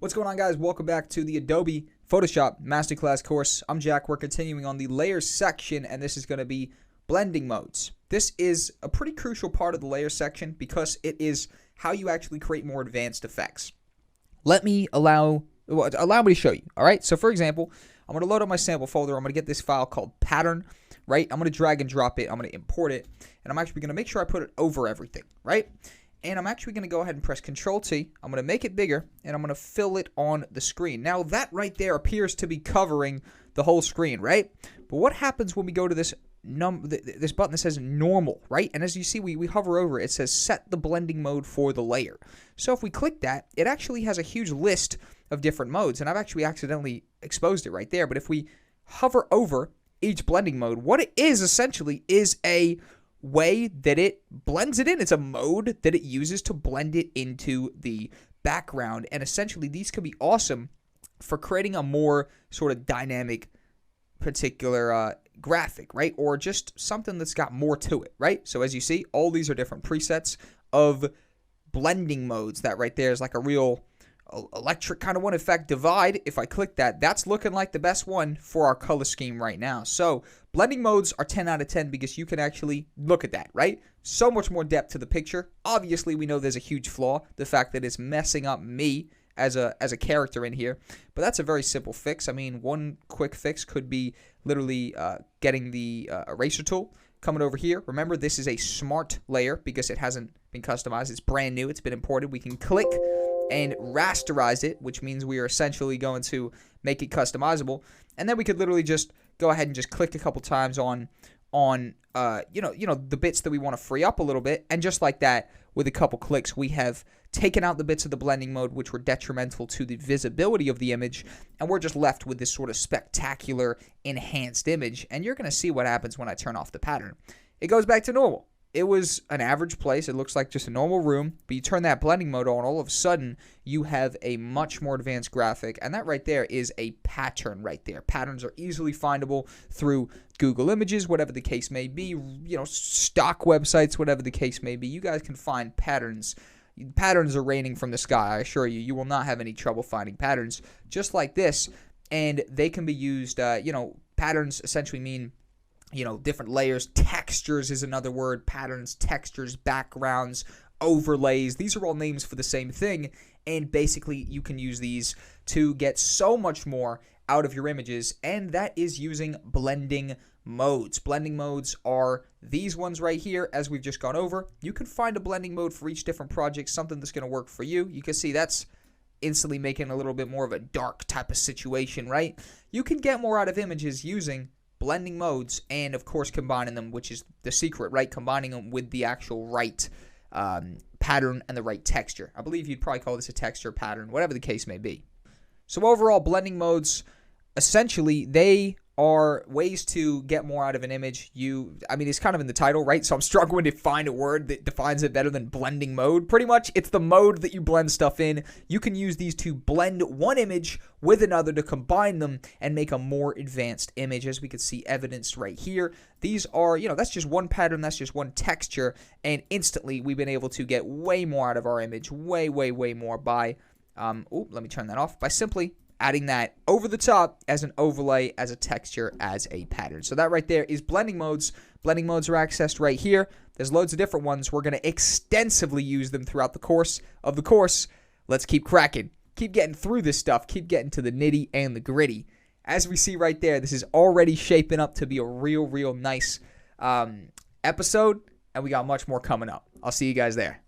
What's going on, guys? Welcome back to the Adobe Photoshop Masterclass course. I'm Jack. We're continuing on the layers section, and this is going to be blending modes. This is a pretty crucial part of the layers section because it is how you actually create more advanced effects. Allow me to show you. All right. So, for example, I'm going to load up my sample folder. I'm going to get this file called pattern. Right. I'm going to drag and drop it. I'm going to import it, and I'm actually going to make sure I put it over everything. Right. And I'm actually going to go ahead and press Control-T. I'm going to make it bigger, and I'm going to fill it on the screen. Now, that right there appears to be covering the whole screen, right? But what happens when we go to this button that says Normal, right? And as you see, we hover over it. It says Set the Blending Mode for the layer. So if we click that, it actually has a huge list of different modes, and I've actually accidentally exposed it right there. But if we hover over each blending mode, what it is essentially is a way that it blends it in. It's a mode that it uses to blend it into the background, and essentially these could be awesome for creating a more sort of dynamic particular graphic, right? Or just something that's got more to it, right? So as you see, all these are different presets of blending modes. That right there is like a real electric kind of one. In fact, divide, if I click that, that's looking like the best one for our color scheme right now. So blending modes are 10 out of 10 because you can actually look at that, right? So much more depth to the picture. Obviously, we know there's a huge flaw, the fact that it's messing up me as a character in here, but that's a very simple fix. I mean, one quick fix could be literally getting the eraser tool, coming over here. Remember, this is a smart layer because it hasn't been customized. It's brand new. It's been imported. We can click and rasterize it, which means we are essentially going to make it customizable. And then we could literally just go ahead and just click a couple times on the bits that we want to free up a little bit, and just like that, with a couple clicks, we have taken out the bits of the blending mode which were detrimental to the visibility of the image, and we're just left with this sort of spectacular enhanced image. And you're going to see what happens when I turn off the pattern. It goes back to normal. It was an average place. It looks like just a normal room, but you turn that blending mode on, all of a sudden you have a much more advanced graphic, and that right there is a pattern right there. Patterns are easily findable through Google Images, whatever the case may be, stock websites, whatever the case may be. You guys can find patterns. Patterns are raining from the sky, I assure you. You will not have any trouble finding patterns just like this, and they can be used, patterns essentially mean different layers. Textures is another word. Patterns, textures, backgrounds, overlays. These are all names for the same thing. And basically, you can use these to get so much more out of your images. And that is using blending modes. Blending modes are these ones right here, as we've just gone over. You can find a blending mode for each different project, something that's going to work for you. You can see that's instantly making a little bit more of a dark type of situation, right? You can get more out of images using blending modes, and of course combining them, which is the secret, right? Combining them with the actual right pattern and the right texture. I believe you'd probably call this a texture pattern, whatever the case may be. So overall, blending modes, essentially, they are ways to get more out of an image. It's kind of in the title, right? So I'm struggling to find a word that defines it better than blending mode. Pretty much, it's the mode that you blend stuff in. You can use these to blend one image with another to combine them and make a more advanced image, as we can see evidenced right here. These are, that's just one pattern, that's just one texture, and instantly we've been able to get way more out of our image, way, way, way more by, let me turn that off, by simply adding that over the top as an overlay, as a texture, as a pattern. So that right there is blending modes. Blending modes are accessed right here. There's loads of different ones. We're going to extensively use them throughout the course of the course. Let's keep cracking. Keep getting through this stuff. Keep getting to the nitty and the gritty. As we see right there, this is already shaping up to be a real, real nice episode, and we got much more coming up. I'll see you guys there.